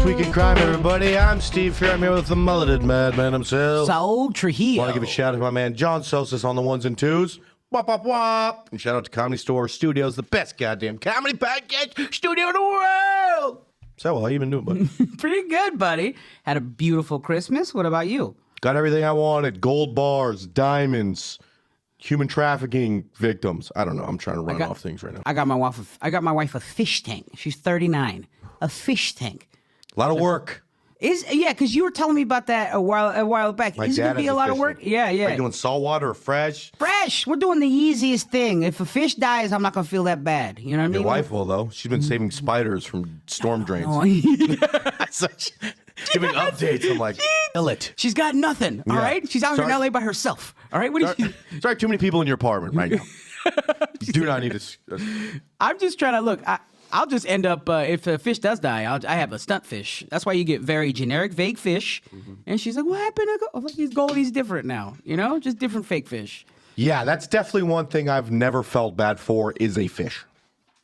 Week in Crime, everybody. I'm Steve here. I'm here with the mulleted madman himself. Saul Trujillo. Want to give a shout out to my man John Sosis on the ones and twos. Wop, wop, wop. And shout out to Comedy Store Studios, the best goddamn comedy podcast studio in the world. So, how you been doing, buddy? Pretty good, buddy. Had a beautiful Christmas. What about you? Got everything I wanted. Gold bars, diamonds, human trafficking victims. I don't know. I'm trying to run off things right now. I got my wife a fish tank. She's 39. A fish tank. A lot of work. Because you were telling me about that a while back. My Isn't it dad gonna be has a lot of fish work? tank. Yeah. Are you doing saltwater or fresh? Fresh. We're doing the easiest thing. If a fish dies, I'm not gonna feel that bad. You know what I mean? Your wife will, though. She's been saving spiders from storm drains. Oh, yeah. Giving updates. I'm like, kill it. She's got nothing. All Yeah. right. She's out here in LA by herself. All right. What do you? Sorry, too many people in your apartment right now. You do not need to. I'm just trying to look. I'll just end up, if a fish does die, I have a stunt fish. That's why you get very generic, vague fish. Mm-hmm. And she's like, what happened to Gold? He's Goldie's different now, you know? Just different fake fish. Yeah, that's definitely one thing I've never felt bad for is a fish.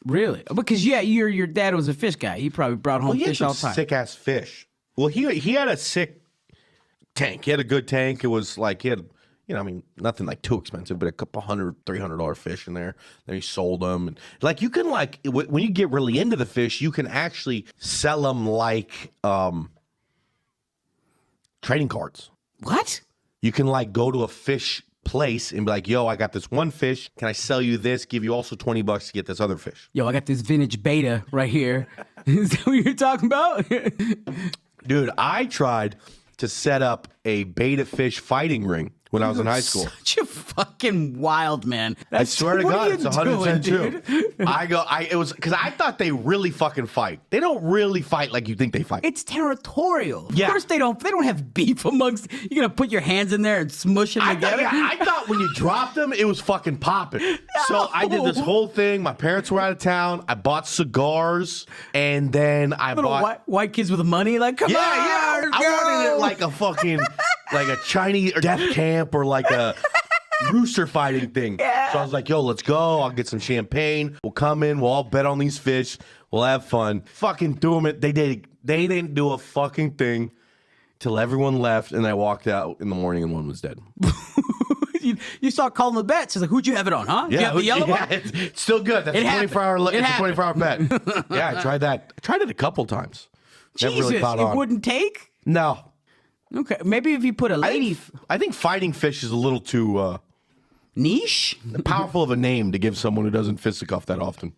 Really? Because, yeah, your dad was a fish guy. He probably brought home fish all the time. Sick-ass fish. Well, he had a sick tank. He had a good tank. It was like he had... You know, I mean, nothing like too expensive, but a couple $100-$300 fish in there. Then he sold them, and like you can like when you get really into the fish, you can actually sell them like trading cards. What? You can like go to a fish place and be like, "Yo, I got this one fish. Can I sell you this? Give you also $20 to get this other fish." Yo, I got this vintage beta right here. Is that what you're talking about? Dude, I tried to set up a beta fish fighting ring when I was in high school. Such a fucking wild man. I swear to God, it's 100% true. Dude? It was because I thought they really fucking fight. They don't really fight like you think they fight. It's territorial. Yeah. Of course they don't have beef amongst. You're gonna put your hands in there and smush them together. I thought when you dropped them, it was fucking popping. No. So I did this whole thing. My parents were out of town. I bought cigars, and then I bought white kids with money. Like, come on, I wanted it like a fucking like a Chinese death camp or like a rooster fighting thing. Yeah. So I was like, yo, let's go. I'll get some champagne. We'll come in. We'll all bet on these fish. We'll have fun. Fucking threw them. They didn't do a fucking thing till everyone left, and I walked out in the morning and one was dead. You start calling the bets. It's like, who'd you have it on, huh? Yeah, you have the yellow one? It's still good. That's a 24-hour bet. Yeah, I tried that. I tried it a couple times. Jesus, Never really caught on. It wouldn't take? No. Okay, maybe if you put a lady... I think fighting fish is a little too... niche? Powerful of a name to give someone who doesn't fisticuff that often.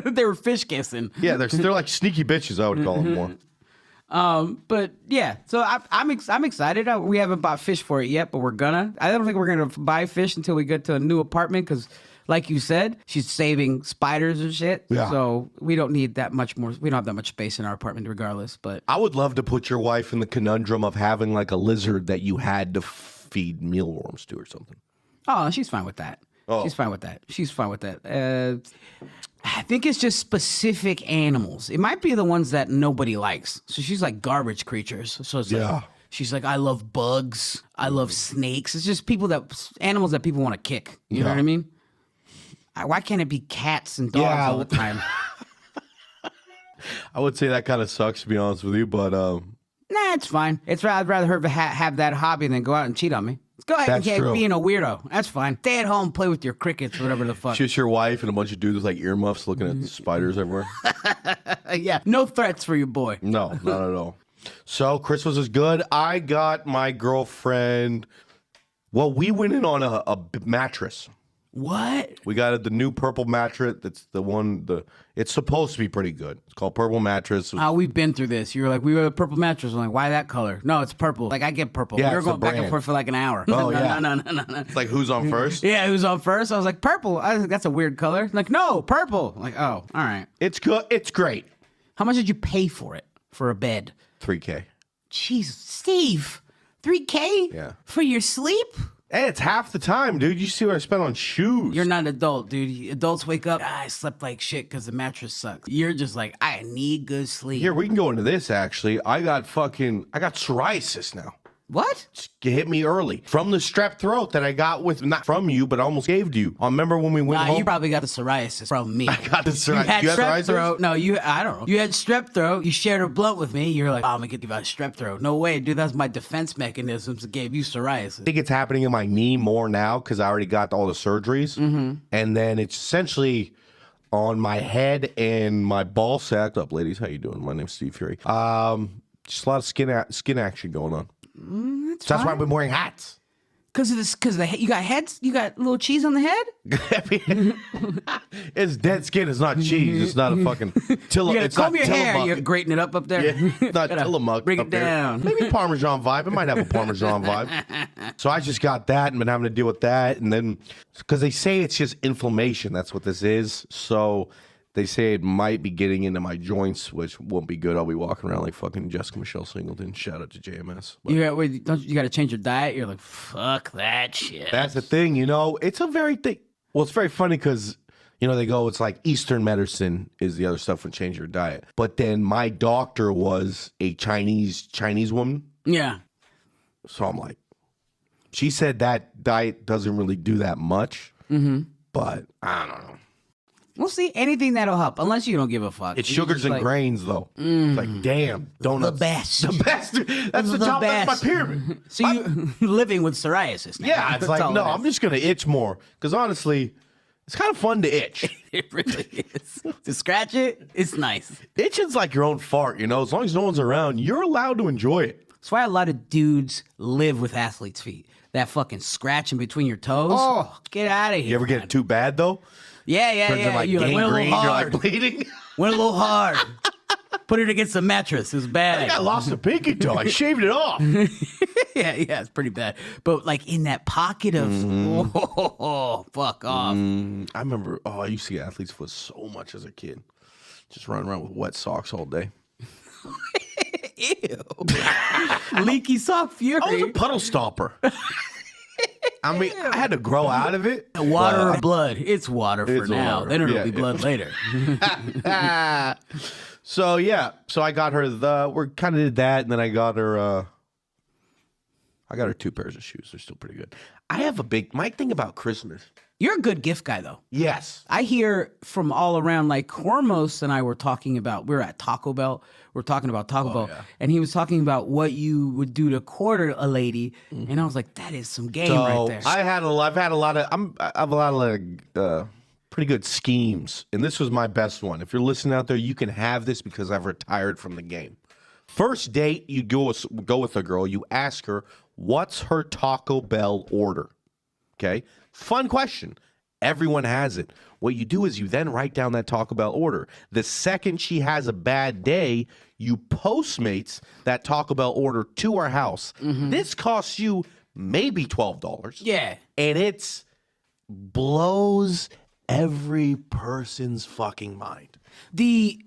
They were fish kissing. Yeah, they're like sneaky bitches, I would call them more. But yeah, so I'm excited. We haven't bought fish for it yet, but we're gonna. I don't think we're gonna buy fish until we get to a new apartment because, like you said, she's saving spiders and shit. Yeah. So we don't need that much more. We don't have that much space in our apartment, regardless. But I would love to put your wife in the conundrum of having like a lizard that you had to feed mealworms to or something. Oh, she's fine with that. Oh. She's fine with that. I think it's just specific animals. It might be the ones that nobody likes. So she's like garbage creatures. So it's like, she's like, I love bugs. I love snakes. It's just animals that people want to kick. You know what I mean? Why can't it be cats and dogs all the time? I would say that kind of sucks, to be honest with you, but... Nah, it's fine. I'd rather her have that hobby than go out and cheat on me. Let's go ahead and keep being a weirdo. That's fine. Stay at home, play with your crickets, whatever the fuck. Just your wife and a bunch of dudes with like earmuffs looking at the spiders everywhere. Yeah, no threats for your boy. No, not at all. So Christmas is good. I got my girlfriend... Well, we went in on a mattress. What? We got the new purple mattress. That's the one. It's supposed to be pretty good. It's called Purple Mattress. Oh, we've been through this. You were like, we were a purple mattress. I'm like, why that color? No, it's purple. Like, I get purple. Yeah, we were going back and forth for like an hour. Oh, No. It's like, who's on first? Yeah, who's on first? I was like, purple. I was like, that's a weird color. Like, no, purple. I'm like, oh, all right. It's good. It's great. How much did you pay for it? For a bed? $3,000. Jesus, Steve, $3,000? Yeah. For your sleep? Hey, it's half the time, dude. You see what I spent on shoes. You're not an adult, dude. Adults wake up, I slept like shit because the mattress sucks. You're just like, I need good sleep. Here, we can go into this, actually. I got psoriasis now. What? Hit me early from the strep throat that I got with, not from you, but I almost gave to you. I remember when we went home. You probably got the psoriasis from me. I got the psoriasis. You had you had strep psoriasis? throat. No, I don't know. You had strep throat. You shared a blunt with me. You're like, oh, I'm gonna get you about strep throat. No way, dude. That's my defense mechanisms that gave you psoriasis. I think it's happening in my knee more now because I already got all the surgeries. And then it's essentially on my head and my ball sack. What's up, ladies? How you doing? My name's Steve Fury. Just a lot of skin action going on. That's why I've been wearing hats. Because of this, you got heads, you got little cheese on the head. It's dead skin. It's not cheese. It's not a fucking Tillamook. You gotta comb your hair. You're grating it up there. Yeah, it's not Tillamook. Bring it down. Maybe Parmesan vibe. It might have a Parmesan vibe. So I just got that and been having to deal with that. And then, because they say it's just inflammation. That's what this is. So they say it might be getting into my joints, which won't be good. I'll be walking around like fucking Jessica Michelle Singleton. Shout out to JMS. But You got to change your diet. You're like, fuck that shit. that's the thing, it's a very thing. Well, it's very funny because, they go, it's like Eastern medicine is the other stuff when change your diet. But then my doctor was a Chinese woman. Yeah. So I'm like, she said that diet doesn't really do that much. But I don't know. We'll see. Anything that'll help, unless you don't give a fuck. It's sugars and grains, though. It's like, damn, donuts. The best. The best. That's the top. best. That's my pyramid. So you living with psoriasis now. Yeah, it's like, no, I'm just going to itch more. Because honestly, it's kind of fun to itch. It really is. To scratch it, it's nice. Itching's like your own fart, As long as no one's around, you're allowed to enjoy it. That's why a lot of dudes live with athletes' feet. That fucking scratching between your toes. Oh. Get out of here. You ever get it too bad, though? Yeah. Turns into like You're gangrene, went a little hard. you're like bleeding. Went a little hard. Put it against the mattress. It was bad. I think I lost a pinky toe. I shaved it off. yeah, it's pretty bad. But like in that pocket of, fuck off. I remember, I used to get athlete's foot so much as a kid. Just running around with wet socks all day. Ew. Leaky sock fury. I was a puddle stopper. I mean, I had to grow out of it. Water or blood? It's water for It's now. water. Then it'll Yeah, be blood later. So I got her we kind of did that, and then I got her 2 pairs of shoes. They're still pretty good. I have my thing about Christmas. You're a good gift guy, though. Yes. I hear from all around, like Hormos and I were talking about, we were at Taco Bell. We're talking about Taco Bell. Yeah. And he was talking about what you would do to quarter a lady. And I was like, that is some game right there. I've had a lot of pretty good schemes, and this was my best one. If you're listening out there, you can have this because I've retired from the game. First date, you go with a girl. You ask her, what's her Taco Bell order? Okay? Fun question. Everyone has it. What you do is you then write down that Taco Bell order. The second she has a bad day, you Postmates that Taco Bell order to her house. This costs you maybe $12. Yeah. And it's blows every person's fucking mind. The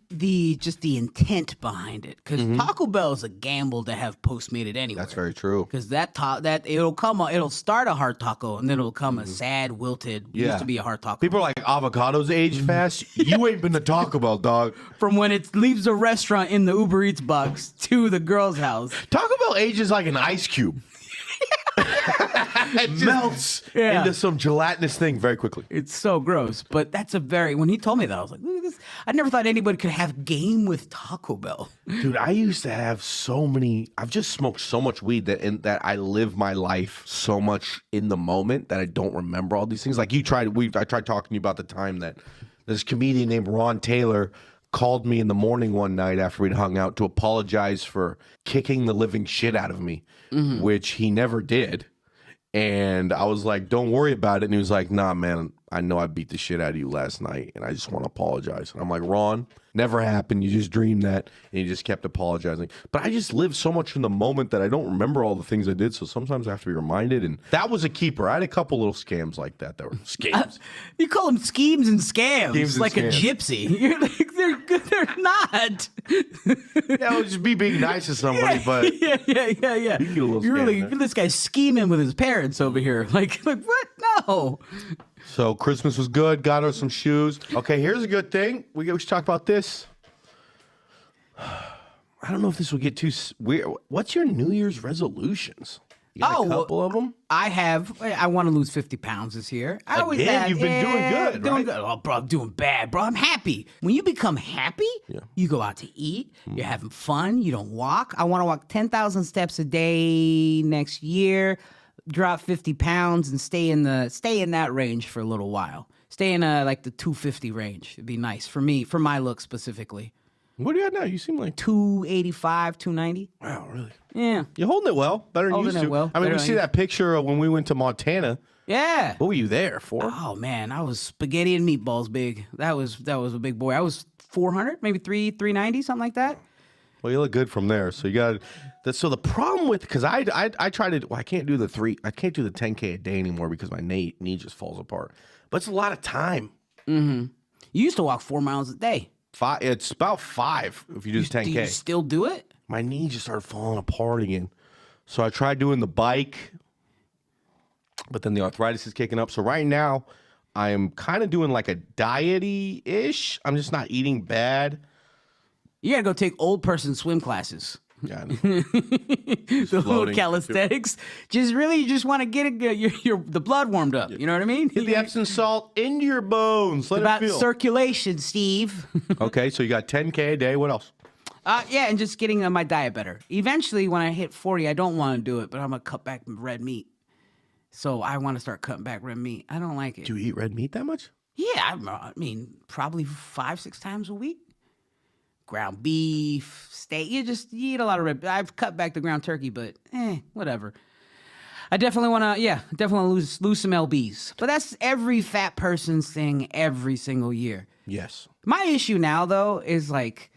intent behind it, because Taco Bell is a gamble to have Postmated anyway. That's very true. Because it'll start a hard taco and then it'll come a sad, wilted. Used to be a hard taco. People are like, avocados age fast. You ain't been to Taco Bell, dog. From when it leaves the restaurant in the Uber Eats box to the girl's house. Taco Bell ages like an ice cube. It melts into some gelatinous thing very quickly. It's so gross. But when he told me that, I was like, look at this. I never thought anybody could have game with Taco Bell. Dude, I used to have I've just smoked so much weed that I live my life so much in the moment that I don't remember all these things. Like I tried talking to you about the time that this comedian named Ron Taylor called me in the morning one night after we'd hung out to apologize for kicking the living shit out of me, which he never did. And I was like, don't worry about it. And he was like, nah, man, I know I beat the shit out of you last night, and I just want to apologize. And I'm like, Ron, never happened. You just dreamed that, and you just kept apologizing. But I just live so much in the moment that I don't remember all the things I did, so sometimes I have to be reminded. And that was a keeper. I had a couple little scams like that were scams. You call them schemes and scams. Schemes and like scams. A gypsy. You're like, they're good. They're not. Yeah, it would just be being nice to somebody, but yeah. you get a little You're really, scam there. this guy's scheming with his parents over here. Like what? No. So Christmas was good. Got her some shoes. Okay, here's a good thing. We should talk about this. I don't know if this will get too weird. What's your New Year's resolutions? You got a couple of them? I want to lose 50 pounds this year. I always Again, have. you've been doing good, doing right? good. Oh, bro, I'm doing bad, bro. I'm happy. When you become happy, you go out to eat. You're having fun. You don't walk. I want to walk 10,000 steps a day next year. Drop 50 pounds and stay in that range for a little while. Stay in like the 250 range. It'd be nice for me, for my look specifically. What do you got now? You seem like 285, 290. Wow, really? Yeah. You're holding it well, better than you used to. Well, I mean, we see that picture of when we went to Montana. Yeah. What were you there for? Oh man, I was spaghetti and meatballs big. That was a big boy. I was 400, maybe 390, something like that. Well, you look good from there. So you got so the problem with because I try to I can't do the 10K a day anymore because my knee just falls apart. But it's a lot of time. Mm-hmm. You used to walk 4 miles a day. It's about 5 if you do 10K. Do you still do it? My knee just started falling apart again. So I tried doing the bike, but then the arthritis is kicking up. So right now, I am kind of doing like a diety-ish. I'm just not eating bad. You gotta go take old person swim classes. Yeah, I know. The little calisthenics. You just want to get the blood warmed up. You know what I mean? Get the Epsom salt into your bones. Let About it feel. circulation, Steve. Okay, so you got 10K a day. What else? Yeah, and just getting my diet better. Eventually, when I hit 40, I don't want to do it, but I'm gonna cut back red meat. So I want to start cutting back red meat. I don't like it. Do you eat red meat that much? Yeah, I mean, probably 5-6 times a week. Ground beef, steak. You eat a lot of red. I've cut back the ground turkey, but whatever. I definitely want to lose some lbs. But that's every fat person's thing every single year. Yes. My issue now though is like,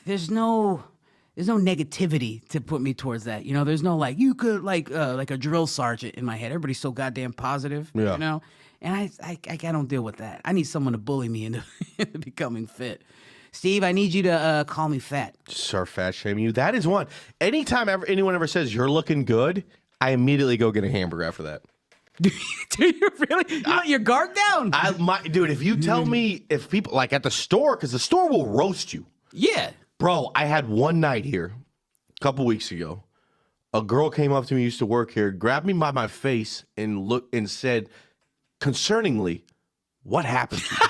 there's no negativity to put me towards that. You know, there's no like you could like a drill sergeant in my head. Everybody's so goddamn positive. Yeah. You know, and I don't deal with that. I need someone to bully me into becoming fit. Steve, I need you to call me fat. Start fat shaming you. That is one. Anytime anyone ever says you're looking good, I immediately go get a hamburger after that. Do you really? You let your guard down? Dude, if you tell me, if people, like at the store, because the store will roast you. Yeah. Bro, I had one night here, a couple weeks ago. A girl came up to me, used to work here, grabbed me by my face and said, concerningly, what happened to you?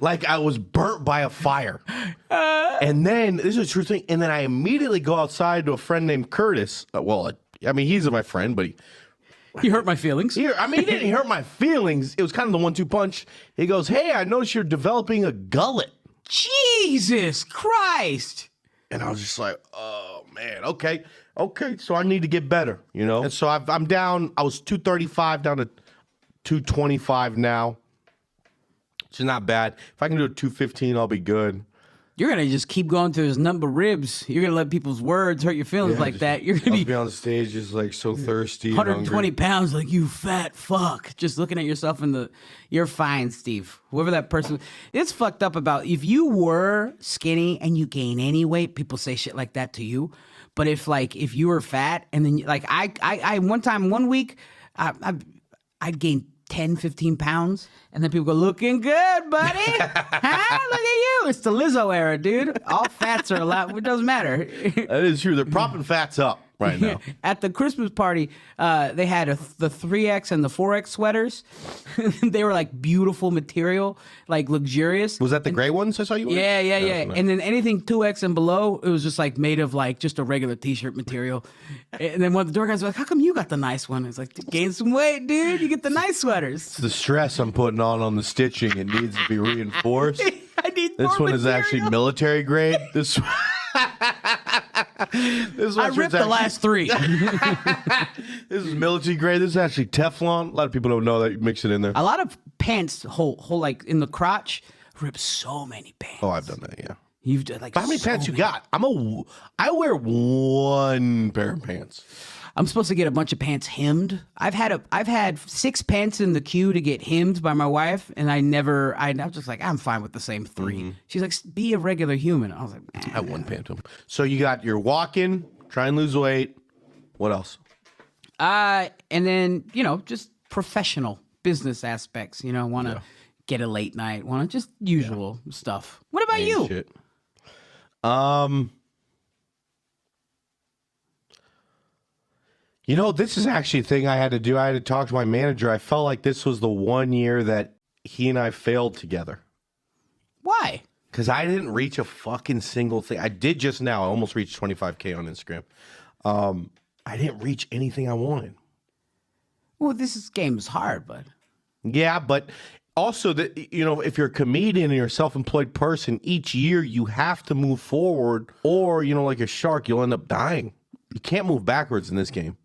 Like I was burnt by a fire. And then, this is a true thing, and then I immediately go outside to a friend named Curtis. I mean, he's my friend, but he hurt my feelings. He didn't hurt my feelings. It was kind of the 1-2 punch. He goes, hey, I noticed you're developing a gullet. Jesus Christ. And I was just like, oh, man, okay, so I need to get better, you know? And so I'm down, I was 235 down to 225 now. Which is not bad. If I can do a 215, I'll be good. You're going to just keep going to his number ribs. You're going to let people's words hurt your feelings like that. You're going to be on stage just like so thirsty. 120 pounds like you fat fuck. Just looking at yourself in the... You're fine, Steve. Whoever that person... It's fucked up about... If you were skinny and you gain any weight, people say shit like that to you. But if you were fat and then like I one week, I'd gain 10, 15 pounds. And then people go, looking good, buddy. Huh? Look at you. It's the Lizzo era, dude. All fats are allowed. It doesn't matter. That is true. They're propping fats up right now. At the Christmas party, they had the 3X and the 4X sweaters. They were like beautiful material, like luxurious. Was that the gray ones I saw you wearing? Yeah. Nice. And then anything 2X and below, it was just like made of like just a regular t-shirt material. And then one of the door guys was like, how come you got the nice one? It's like, gain some weight, dude. You get the nice sweaters. It's the stress I'm putting on the stitching. It needs to be reinforced. I need this more one material. Is actually military grade. This one. I ripped the last 3. This is military grade. This is actually Teflon. A lot of people don't know that you mix it in there. A lot of pants, whole like in the crotch, rip so many pants. Oh, I've done that. Yeah. You've done like. How many pants you got? I wear one pair of pants. I'm supposed to get a bunch of pants hemmed. I've had 6 pants in the queue to get hemmed by my wife, and I was just like, I'm fine with the same 3. Mm-hmm. She's like, be a regular human. I was like, I have one pant. So you got your walking, try and lose weight. What else? And then, just professional business aspects, want to get a late night, want to just usual stuff. What about you? Shit. You know, this is actually a thing I had to do. I had to talk to my manager. I felt like this was the one year that he and I failed together. Why? Because I didn't reach a fucking single thing. I did just now. I almost reached 25K on Instagram. I didn't reach anything I wanted. Well, game is hard, but... Yeah, but also, if you're a comedian and you're a self-employed person, each year you have to move forward, or, like a shark, you'll end up dying. You can't move backwards in this game.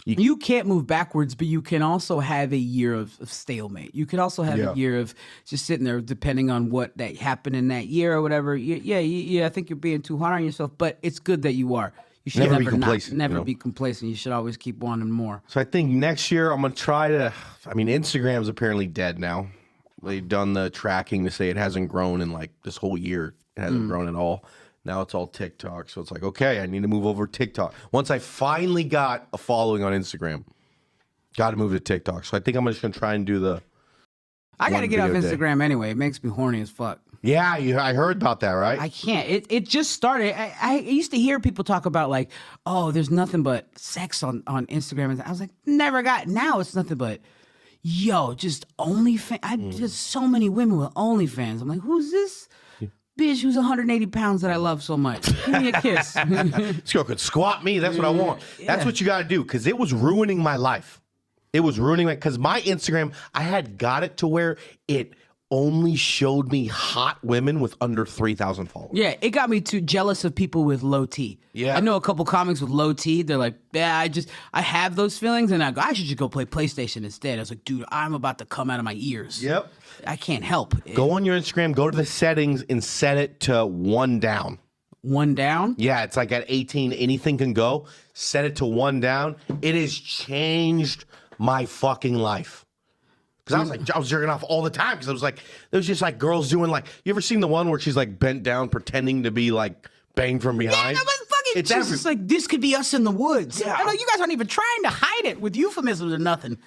You can't move backwards, but you can also have a year of stalemate. You can also have a year of just sitting there, depending on what that happened in that year or whatever. Yeah, I think you're being too hard on yourself, but it's good that you are. You should never be complacent. Never be complacent. You should always keep wanting more. So I think next year I'm going to try to, Instagram's apparently dead now. They've done the tracking to say it hasn't grown in like this whole year. It hasn't grown at all. Now it's all TikTok. So it's like, okay, I need to move over to TikTok. Once I finally got a following on Instagram, got to move to TikTok. So I think I'm just going to try and do the... I got to get off Instagram anyway. It makes me horny as fuck. Yeah, I heard about that, right? I can't. It just started. I used to hear people talk about like, oh, there's nothing but sex on Instagram. And I was like, never got. Now it's nothing but, just OnlyFans. Just so many women with OnlyFans. I'm like, who's this bitch who's 180 pounds that I love so much? Give me a kiss. This girl could squat me. That's what I want. That's what you got to do, because it was ruining my life. It was ruining because my Instagram, I had got it to where it only showed me hot women with under 3,000 followers. Yeah, it got me too jealous of people with low T. Yeah. I know a couple comics with low T. They're like, yeah, I have those feelings, and I go, I should just go play PlayStation instead. I was like, dude, I'm about to come out of my ears. Yep. I can't help. Go on your Instagram, go to the settings, and set it to 1 down. 1 down? Yeah, it's like at 18, anything can go. Set it to 1 down. It has changed my fucking life. Because I was jerking off all the time, because I was like, there was just like girls doing like, you ever seen the one where she's like bent down pretending to be like banged from behind? Yeah, no, but fucking, it's just like, this could be us in the woods. Yeah. I know you guys aren't even trying to hide it with euphemisms or nothing.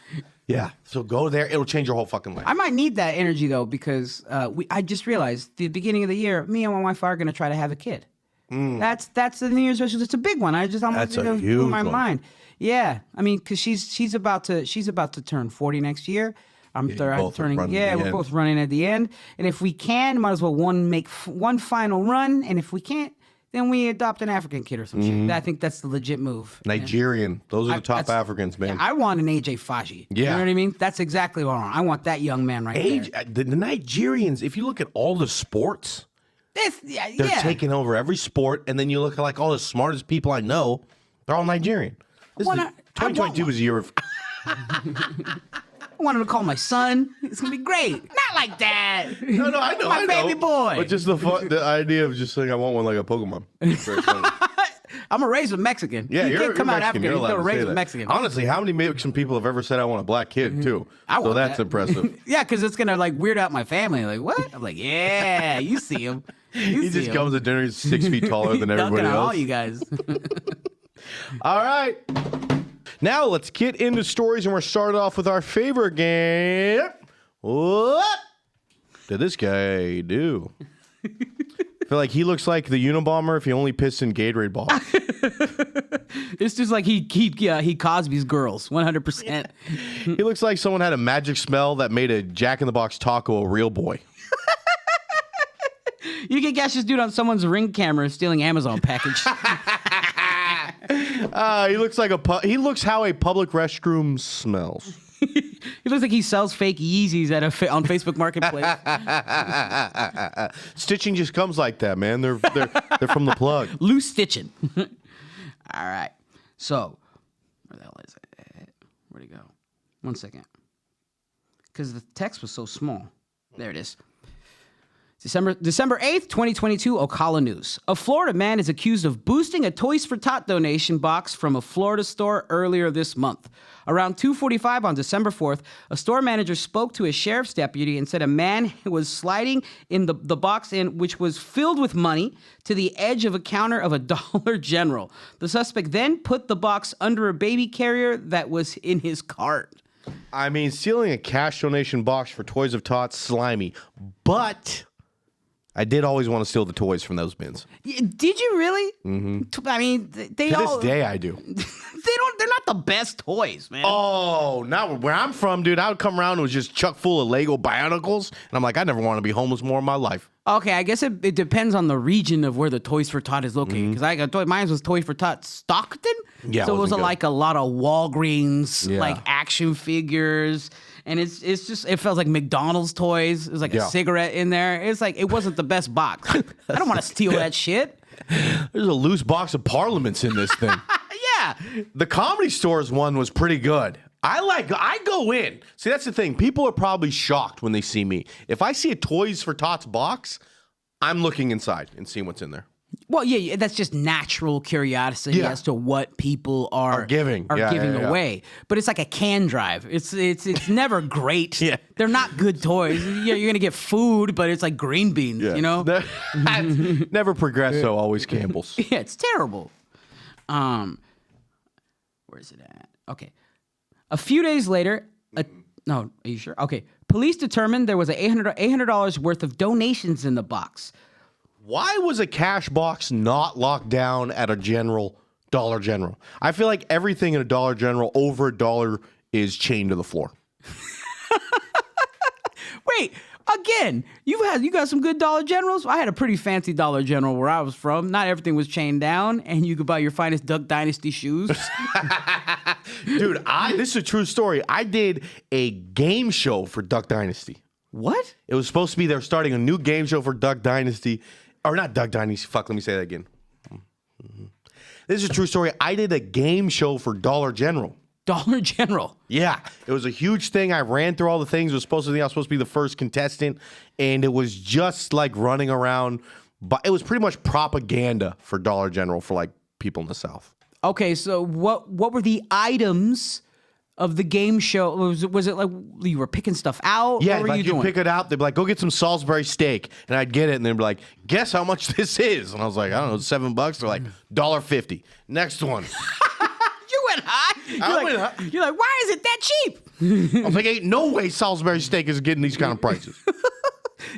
Yeah, so go there. It'll change your whole fucking life. I might need that energy though, because I just realized the beginning of the year, me and my wife are going to try to have a kid. That's the New Year's resolution. It's a big one. That's a huge one. My mind. Yeah, I mean, because she's about to turn 40 next year. I'm turning. Yeah, we're both running at the end. And if we can, might as well make one final run. And if we can't, then we adopt an African kid or some shit. I think that's the legit move. Nigerian. Those are the top Africans, man. Yeah, I want an AJ Faji. Yeah. You know what I mean? That's exactly what I want. I want that young man there. The Nigerians, if you look at all the sports, they're taking over every sport. And then you look at like all the smartest people I know, they're all Nigerian. 2022 was a year of... I wanted to call my son. It's gonna be great. Not like that. No, I know. My baby boy. But just the idea of just saying I want one like a Pokemon. I'm gonna raise a Mexican. Yeah, you can't come out African. You're gonna raise a Mexican. Honestly, how many Mexican people have ever said I want a black kid too? So that's impressive. Yeah, because it's gonna like weird out my family. Like what? I'm like, yeah, you see him. He just comes to dinner. He's 6 feet taller than everybody else. All you guys. All right. Now let's get into stories, and we're starting off with our favorite game. What did this guy do? I feel like he looks like the Unabomber if he only pissed in Gatorade bottles. It's just like he Cosby's girls, 100%. He looks like someone had a magic smell that made a Jack in the Box taco a real boy. You can catch this dude on someone's Ring camera stealing Amazon package. He looks like he looks how a public restroom smells. He looks like he sells fake Yeezys on Facebook Marketplace. Stitching just comes like that, man. They're from the plug. Loose stitching. All right. So, where the hell is it? Where'd it go? 1 second. Because the text was so small. There it is. December 8th, 2022, Ocala News. A Florida man is accused of boosting a Toys for Tot donation box from a Florida store earlier this month. Around 2:45 on December 4th, a store manager spoke to a sheriff's deputy and said a man was sliding in the box which was filled with money to the edge of a counter of a Dollar General. The suspect then put the box under a baby carrier that was in his cart. I mean, stealing a cash donation box for Toys of Tots, slimy. But I did always want to steal the toys from those bins. Did you really? Mm-hmm. I mean, they to all... this day, I do. They're not the best toys, man. Oh, now where I'm from, dude, I would come around and it was just chock full of Lego Bionicles. And I'm like, I never want to be homeless more in my life. Okay, I guess it depends on the region of where the Toys for Tot is located. Because I got mine was Toys for Tot Stockton. Yeah, so it was good. like a lot of Walgreens, like action figures. And it's just, it felt like McDonald's toys. It was like a cigarette in there. It's like, it wasn't the best box. I don't want to steal that shit. There's a loose box of Parliaments in this thing. Yeah. The Comedy Stores one was pretty good. I go in. See, that's the thing. People are probably shocked when they see me. If I see a Toys for Tots box, I'm looking inside and seeing what's in there. Well, yeah, that's just natural curiosity as to what people are giving away. But it's like a can drive. It's never great. They're not good toys. You're gonna get food, but it's like green beans. You know, never Progresso, always Campbell's. Yeah, it's terrible. Where's it at? Okay, a few days later. No, are you sure? Okay, police determined there was $800 worth of donations in the box. Why was a cash box not locked down at a Dollar General? I feel like everything in a Dollar General over $1 is chained to the floor. Wait, again, you got some good Dollar Generals? I had a pretty fancy Dollar General where I was from. Not everything was chained down, and you could buy your finest Duck Dynasty shoes. Dude, this is a true story. I did a game show for Duck Dynasty. What? It was supposed to be they're starting a new game show for Duck Dynasty. Or not Duck Dynasty. Fuck, let me say that again. This is a true story. I did a game show for Dollar General. Dollar General? Yeah. It was a huge thing. I ran through all the things. I was supposed to be the first contestant. And it was just like running around. But it was pretty much propaganda for Dollar General for like people in the South. Okay, so what were the items of the game show? Was it like you were picking stuff out? Yeah, what were like you doing? pick it out. They'd be like, go get some Salisbury steak. And I'd get it. And they'd be like, guess how much this is? And I was like, I don't know, $7. They're like, $1.50. Next one. You went high. You're like, why is it that cheap? I was like, ain't no way Salisbury steak is getting these kind of prices.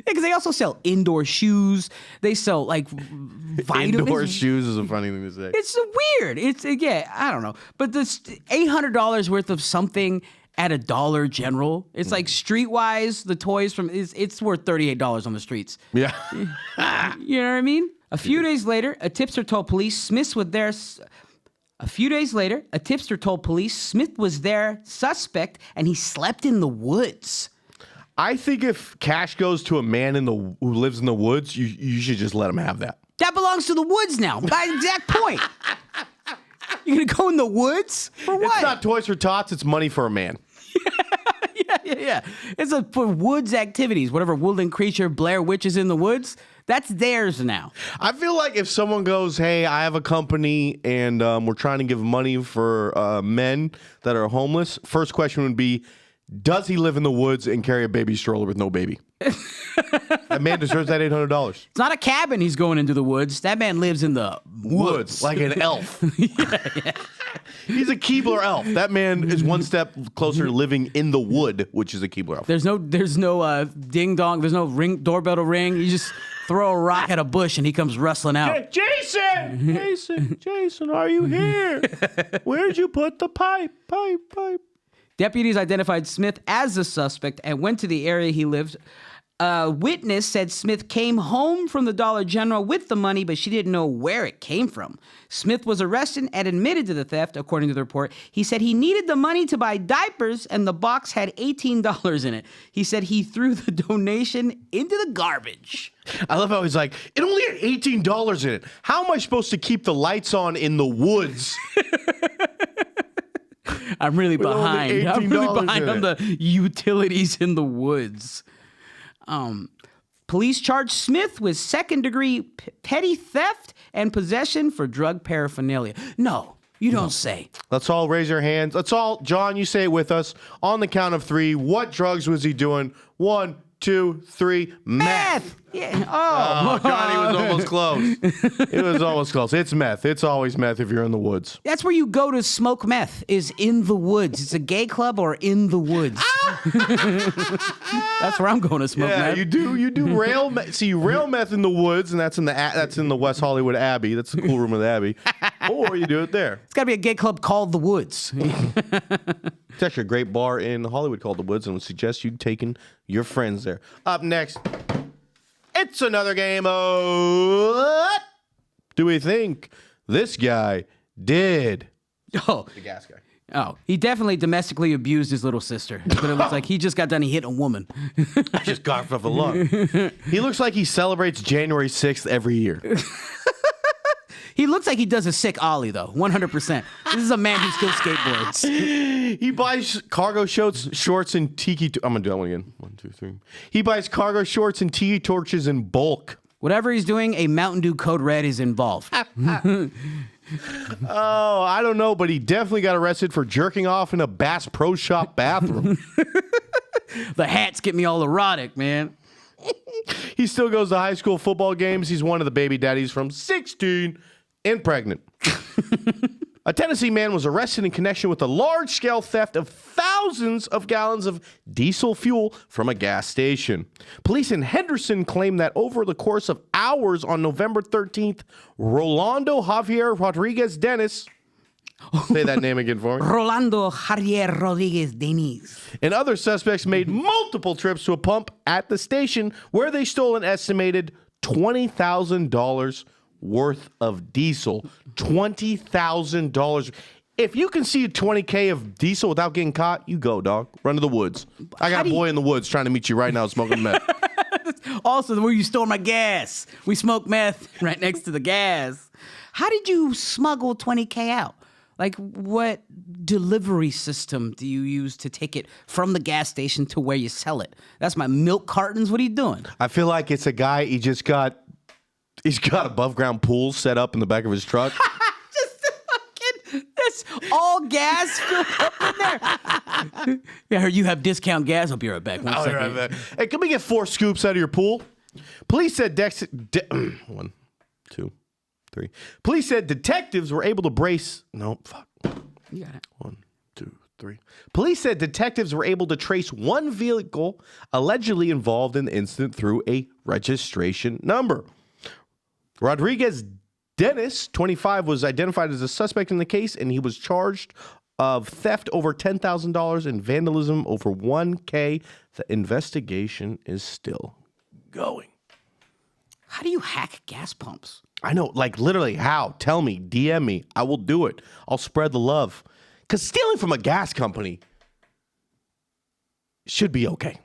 Because they also sell indoor shoes. They sell like vitamins. Indoor shoes is a funny thing to say. It's weird. I don't know. But this $800 worth of something at a Dollar General, it's like streetwise, the toys from it's worth $38 on the streets. Yeah. You know what I mean? A few days later, a tipster told police Smith was their suspect, and he slept in the woods. I think if cash goes to a man who lives in the woods, you should just let him have that. That belongs to the woods now. By exact point. You're gonna go in the woods for what? It's not Toys for Tots. It's money for a man. Yeah. It's for woods activities. Whatever woodland creature, Blair Witch is in the woods. That's theirs now. I feel like if someone goes, hey, I have a company and we're trying to give money for men that are homeless, first question would be, does he live in the woods and carry a baby stroller with no baby? That man deserves that $800. It's not a cabin he's going into the woods. That man lives in the woods. Like an elf. He's a Keebler elf. That man is one step closer to living in the wood, which is a Keebler elf. There's no ding dong. There's no doorbell to ring. You just throw a rock at a bush and he comes rustling out. Jason, are you here? Where'd you put the pipe? Deputies identified Smith as the suspect and went to the area he lived. A witness said Smith came home from the Dollar General with the money, but she didn't know where it came from. Smith was arrested and admitted to the theft, according to the report. He said he needed the money to buy diapers, and the box had $18 in it. He said he threw the donation into the garbage. I love how he's like, it only had $18 in it. How am I supposed to keep the lights on in the woods? I'm really behind. I'm really behind on the utilities in the woods. Police charged Smith with second-degree petty theft and possession for drug paraphernalia. No, you don't say. Let's all raise our hands. Let's all, John, you say it with us. On the count of 3, what drugs was he doing? 1, 2, 3. Meth. Yeah. Oh, Johnny was almost close. It was almost close. It's meth. It's always meth if you're in the woods. That's where you go to smoke meth, is in the woods. It's a gay club or in the woods. That's where I'm going to smoke meth. You do rail meth. See, rail meth in the woods, and that's in the West Hollywood Abbey. That's the cool room of the Abbey. Or you do it there. It's got to be a gay club called the Woods. It's actually a great bar in Hollywood called the Woods, and would suggest you taking your friends there. Up next, it's another game of what do we think this guy did? Oh, The gas guy. Oh, he definitely domestically abused his little sister. But it looks like he just got done hitting a woman. Just got off a lung. He looks like he celebrates January 6th every year. He looks like he does a sick ollie, though, 100%. This is a man who still skateboards. He buys cargo shorts and tiki. I'm going to do that one again. 1, 2, 3. He buys cargo shorts and tiki torches in bulk. Whatever he's doing, a Mountain Dew Code Red is involved. Oh, I don't know, but he definitely got arrested for jerking off in a Bass Pro Shop bathroom. The hats get me all erotic, man. He still goes to high school football games. He's one of the baby daddies from 16 and pregnant. A Tennessee man was arrested in connection with a large-scale theft of thousands of gallons of diesel fuel from a gas station. Police in Henderson claimed that over the course of hours on November 13th, Rolando Javier Rodriguez Dennis, say that name again for me, Rolando Javier Rodriguez Dennis, and other suspects made multiple trips to a pump at the station where they stole an estimated $20,000 worth of diesel. $20,000. If you can see a 20K of diesel without getting caught, you go, dog. Run to the woods. I got a boy in the woods trying to meet you right now smoking meth. Also, where you store my gas. We smoke meth right next to the gas. How did you smuggle 20K out? Like, what delivery system do you use to take it from the gas station to where you sell it? That's my milk cartons. What are you doing? I feel like it's a guy, he's got above ground pools set up in the back of his truck. It's all gas filled up in there. I heard you have discount gas. I'll be right back. One second. Right. Hey, can we get 4 scoops out of your pool? Police said 1, 2, 3. Police said detectives were able to brace. No, fuck. You got it. 1, 2, 3. Police said detectives were able to trace one vehicle allegedly involved in the incident through a registration number. Rodriguez Dennis, 25, was identified as a suspect in the case, and he was charged of theft over $10,000 and vandalism over $1K. The investigation is still going. How do you hack gas pumps? I know, like literally how? Tell me, DM me. I will do it. I'll spread the love. Because stealing from a gas company should be okay.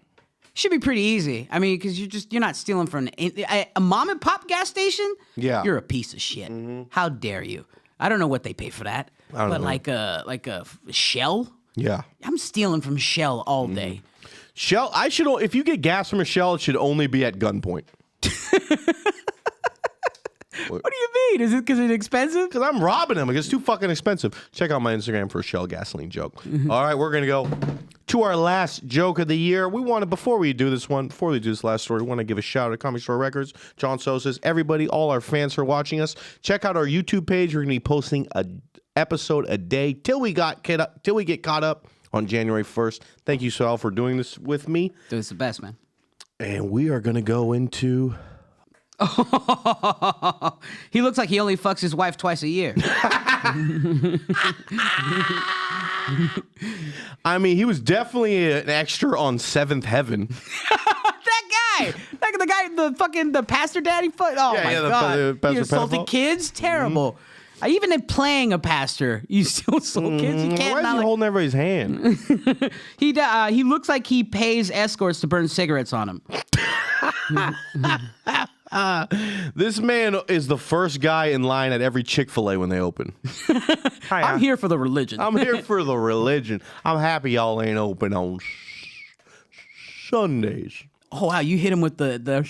Should be pretty easy. I mean, because you're not stealing from a mom and pop gas station. Yeah, you're a piece of shit. Mm-hmm. How dare you? I don't know what they pay for that, but like a Shell. Yeah, I'm stealing from Shell all day. Shell. If you get gas from a Shell, it should only be at gunpoint. What do you mean? Is it because it's expensive? Because I'm robbing them. It's too fucking expensive. Check out my Instagram for a Shell gasoline joke. All right, we're going to go to our last joke of the year. Before we do this last story, we want to give a shout out to Comedy Store Records, John Sosa's, everybody, all our fans for watching us. Check out our YouTube page. We're going to be posting an episode a day till we get caught up on January 1st. Thank you, Sal, for doing this with me. It's the best, man. And we are going to go into... He looks like he only fucks his wife twice a year. I mean, he was definitely an extra on Seventh Heaven. That guy, the pastor daddy. Oh my God, he assaulted kids. Terrible. Even in playing a pastor, you still assault kids. You can't. Why is he holding everybody's hand? He looks like he pays escorts to burn cigarettes on him. This man is the first guy in line at every Chick-fil-A when they open. Hi, I'm here for the religion. I'm here for the religion. I'm happy y'all ain't open on Sundays. Oh, wow, you hit him with the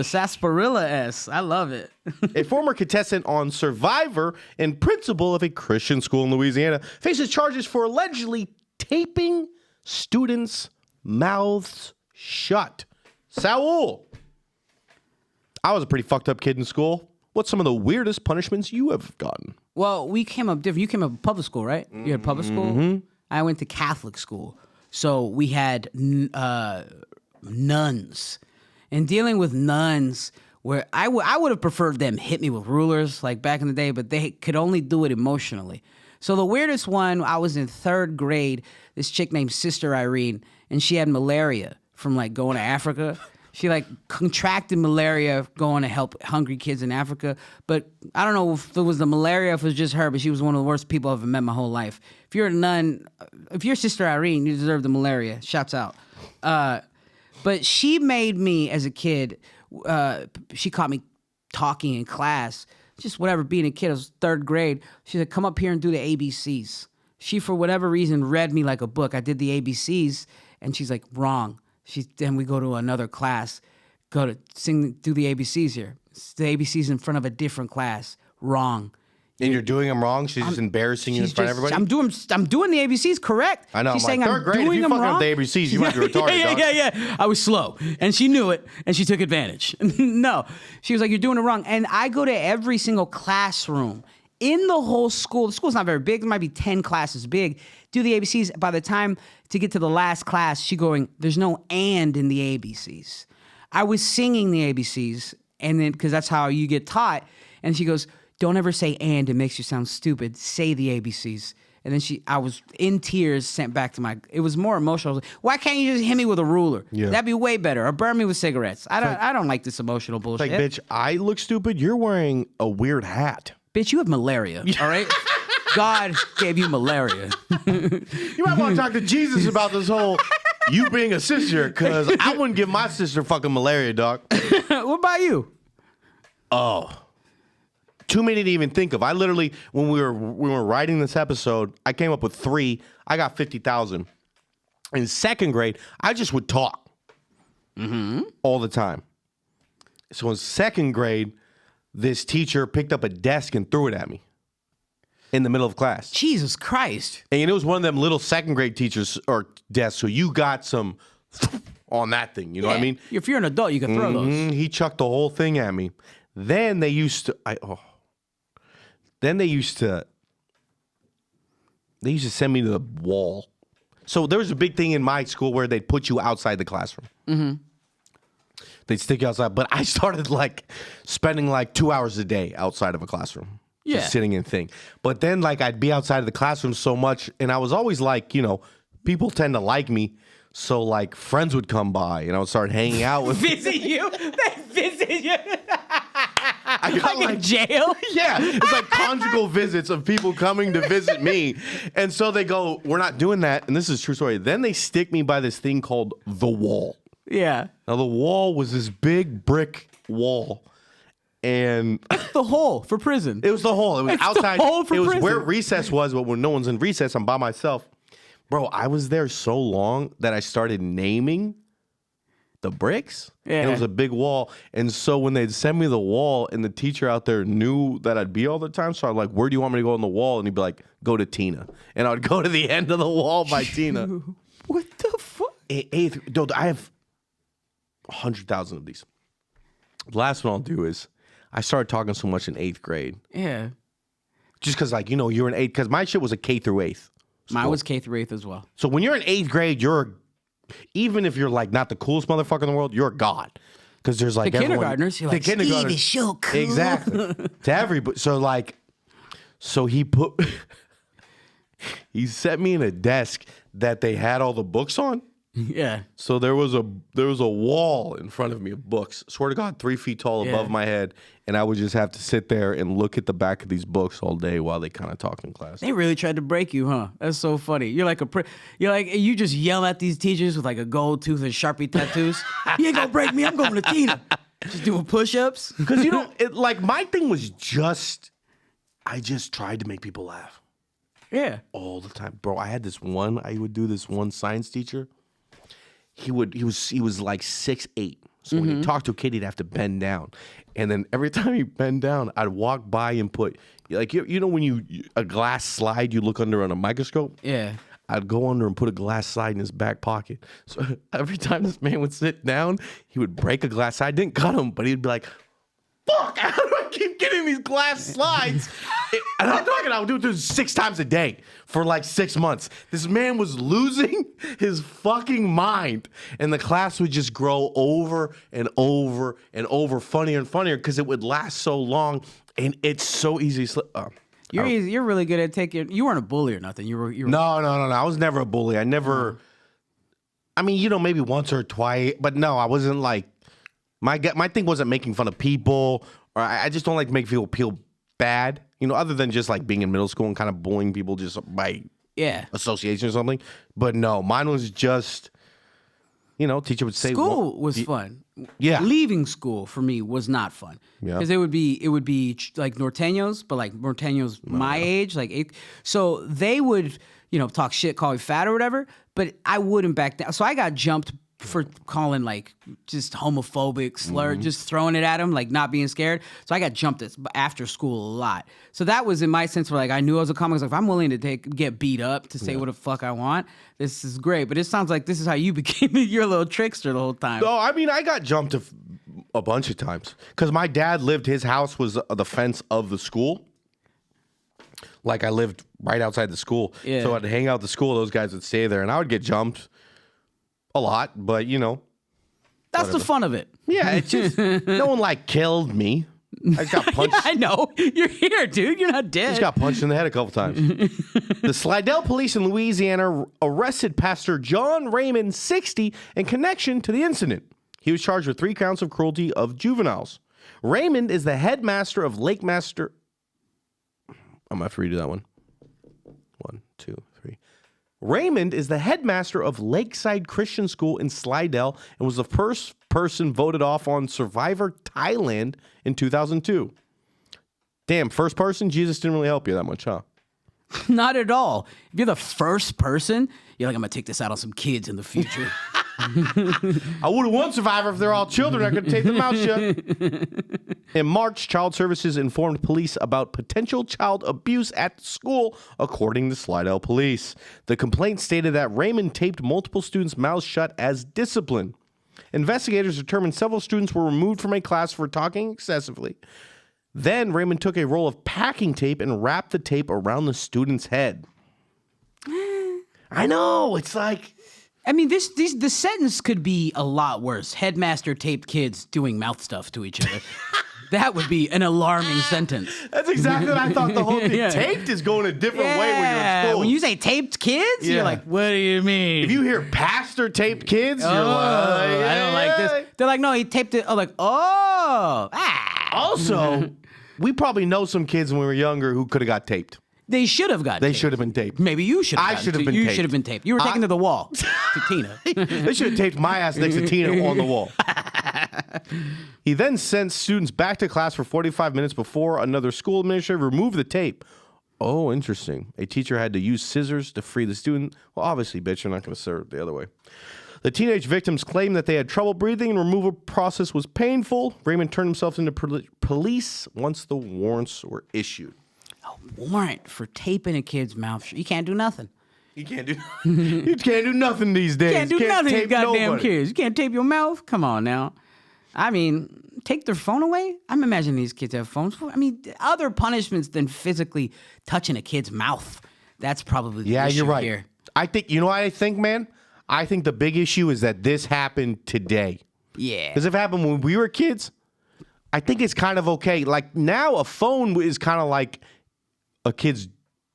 sarsaparilla S. I love it. A former contestant on Survivor and principal of a Christian school in Louisiana faces charges for allegedly taping students' mouths shut Saul, I was a pretty fucked up kid in school. What's some of the weirdest punishments you have gotten? Well, we came up different. You came up public school, right? You had public school? I went to Catholic school. So we had nuns. And dealing with nuns, where I would have preferred them hit me with rulers like back in the day, but they could only do it emotionally. So the weirdest one, I was in 3rd grade, this chick named Sister Irene, and she had malaria from like going to Africa. She like contracted malaria going to help hungry kids in Africa. But I don't know if it was the malaria, if it was just her, but she was one of the worst people I've ever met in my whole life. If you're a nun, if you're Sister Irene, you deserve the malaria. Shouts out. But she made me as a kid, she caught me talking in class, just whatever, being a kid. I was 3rd grade. She said, come up here and do the ABCs. She, for whatever reason, read me like a book. I did the ABCs, and she's like, wrong. Then we go to another class, do the ABCs here. It's the ABCs in front of a different class. Wrong. And you're doing them wrong? She's just embarrassing you in front of everybody? I'm doing the ABCs correct. I know. She's I'm saying like, I'm 3rd grade, doing if you them fucking wrong. up the ABCs, you might be retarded, Yeah. I was slow. And she knew it, and she took advantage. No. She was like, you're doing it wrong. And I go to every single classroom in the whole school. The school's not very big. There might be 10 classes big. Do the ABCs. By the time to get to the last class, she going, there's no and in the ABCs. I was singing the ABCs, and then, because that's how you get taught. And she goes, don't ever say and, it makes you sound stupid. Say the ABCs. And then I was in tears, sent back to it was more emotional. I was like, why can't you just hit me with a ruler? Yeah. That'd be way better. Or burn me with cigarettes. I don't like this emotional bullshit. Like, bitch, I look stupid. You're wearing a weird hat. Bitch, you have malaria, all right? God gave you malaria. You might want to talk to Jesus about this whole you being a sister, because I wouldn't give my sister fucking malaria, dog. What about you? Oh. Too many to even think of. I literally, when we were writing this episode, I came up with 3. I got 50,000. In 2nd grade, I just would talk all the time. So in 2nd grade, this teacher picked up a desk and threw it at me in the middle of class. Jesus Christ. And it was one of them little 2nd grade teachers or desks, so you got some on that thing, you know what I mean? If you're an adult, you can throw those. He chucked the whole thing at me. Then they used to send me to the wall. So there was a big thing in my school where they'd put you outside the classroom. They'd stick you outside. But I started like spending like 2 hours a day outside of a classroom. Yeah. Just sitting and thing. But then like I'd be outside of the classroom so much, and I was always like, people tend to like me. So like friends would come by and I would start hanging out with Visit you? They visit you? I got like in jail? Yeah, it's like conjugal visits of people coming to visit me. And so they go, we're not doing that. And this is a true story. Then they stick me by this thing called the wall. Yeah. Now the wall was this big brick wall. And the hole for prison. It was the hole. It was it's outside. The hole for it was prison. where recess was, but when no one's in recess, I'm by myself. Bro, I was there so long that I started naming the bricks. Yeah. And it was a big wall. And so when they'd send me the wall and the teacher out there knew that I'd be all the time, so I'm like, where do you want me to go on the wall? And he'd be like, go to Tina. And I would go to the end of the wall by Tina. What the fuck? Dude, I have 100,000 of these. The last one I'll do is I started talking so much in 8th grade. Yeah. Just because, like, you're in 8th, because my shit was a K through 8th. Mine was K through 8th as well. So when you're in 8th grade, even if you're like not the coolest motherfucker in the world, you're a god. Because there's like the kindergartners, you're like, Steve is so cool. Exactly. To everybody. So he set me in a desk that they had all the books on. Yeah. So there was a wall in front of me of books. Swear to God, 3 feet tall above my head, and I would just have to sit there and look at the back of these books all day while they kind of talked in class. They really tried to break you, huh? That's so funny. You just yell at these teachers with like a gold tooth and Sharpie tattoos. You ain't gonna break me. I'm going to Tina. Just doing push-ups. Because my thing was I just tried to make people laugh. Yeah. All the time, bro. I would do this one science teacher. He was like 6'8". So when he talked to a kid, he'd have to bend down. And then every time he bend down, I'd walk by and put, like, when a glass slide you look under on a microscope? Yeah. I'd go under and put a glass slide in his back pocket. So every time this man would sit down, he would break a glass slide. I didn't cut him, but he'd be like, fuck, how do I keep getting these glass slides? And I'm talking, I would do this 6 times a day for like 6 months. This man was losing his fucking mind. And the class would just grow over and over and over, funnier and funnier, because it would last so long. And it's so easy to slip. You're really good at taking. You weren't a bully or nothing. You were. No. I was never a bully. I never. I mean, maybe once or twice, but no, I wasn't like. My thing wasn't making fun of people, or I just don't like to make people feel bad. Other than just like being in middle school and kind of bullying people just by association or something. But no, mine was just. Teacher would say school was fun. Yeah, leaving school for me was not fun because it would be like norteños, but like norteños my age, like 8th. So they would talk shit, call me fat or whatever, but I wouldn't back down. So I got jumped for calling like just homophobic slur, just throwing it at him, like not being scared. So I got jumped after school a lot. So that was in my sense where like I knew I was a comic. I was like, if I'm willing to get beat up to say what the fuck I want, this is great. But it sounds like this is how you became your little trickster the whole time. No, I mean I got jumped a bunch of times because my dad his house was the fence of the school. Like I lived right outside the school, so I'd hang out at the school. Those guys would stay there, and I would get jumped. A lot, but that's whatever. The fun of it. Yeah, it's just no one like killed me. I just got punched. Yeah, I know. You're here, dude. You're not dead. I just got punched in the head a couple times. The Slidell police in Louisiana arrested Pastor John Raymond, 60, in connection to the incident. He was charged with 3 counts of cruelty of juveniles. Raymond is the headmaster of Lake Master. I'm gonna have to redo that one. 1, 2, 3. Raymond is the headmaster of Lakeside Christian School in Slidell and was the first person voted off on Survivor Thailand in 2002. Damn, first person? Jesus didn't really help you that much, huh? Not at all. If you're the first person, you're like, I'm going to take this out on some kids in the future. I would have won Survivor if they're all children. I could take them out shut. In March, Child Services informed police about potential child abuse at the school, according to Slidell police. The complaint stated that Raymond taped multiple students' mouths shut as discipline. Investigators determined several students were removed from a class for talking excessively. Then Raymond took a roll of packing tape and wrapped the tape around the student's head. I know, it's like... I mean, the sentence could be a lot worse. Headmaster taped kids doing mouth stuff to each other. That would be an alarming sentence. That's exactly what I thought the whole thing. Taped is going a different way when you're in school. When you say taped kids, you're like, what do you mean? If you hear pastor taped kids, you're like, I don't like this. They're like, no, he taped it. I'm like, Also, we probably know some kids when we were younger who could have got taped. They should have got taped. They should have been taped. Maybe you should have I should have been taped. taped. You should have been taped. You were taken to the wall to Tina. They should have taped my ass next to Tina on the wall. He then sent students back to class for 45 minutes before another school administrator removed the tape. Oh, interesting. A teacher had to use scissors to free the student. Well, obviously, bitch, you're not going to serve it the other way. The teenage victims claimed that they had trouble breathing and removal process was painful. Raymond turned himself into police once the warrants were issued. A warrant for taping a kid's mouth. You can't do nothing. You can't do nothing these days. You can't do nothing, you goddamn nobody. kids. You can't tape your mouth? Come on now. I mean, take their phone away? I'm imagining these kids have phones. I mean, other punishments than physically touching a kid's mouth. That's probably the issue you're right. here. I think, you know what I think, man? I think the big issue is that this happened today. Yeah. Because if it happened when we were kids, I think it's kind of okay. Like now a phone is kind of like a kid's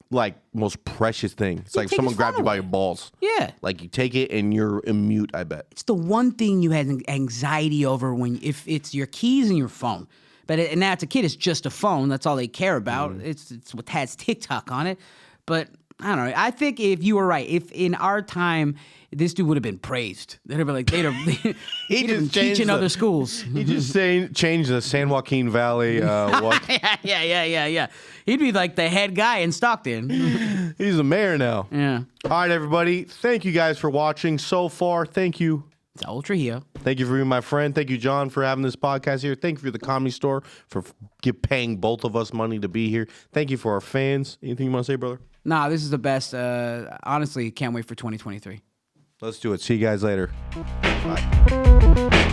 like most precious thing. It's like someone grabbed you by your balls. Yeah. Like you take it and you're immune, I bet. It's the one thing you had anxiety over if it's your keys and your phone. But now it's a kid, it's just a phone. That's all they care about. It's what has TikTok on it. But I don't know. I think if you were right, if in our time this dude would have been praised, they'd have been like, he'd have been teaching other schools. He just changed the San Joaquin Valley. Yeah. He'd be like the head guy in Stockton. He's the mayor now. Yeah. All right, everybody. Thank you guys for watching so far. Thank you Saul Trujillo. Thank you for being my friend. Thank you, John, for having this podcast here. Thank you for the Comedy Store for paying both of us money to be here. Thank you for our fans. Anything you want to say, brother? Nah, this is the best. Honestly, can't wait for 2023. Let's do it. See you guys later. Bye.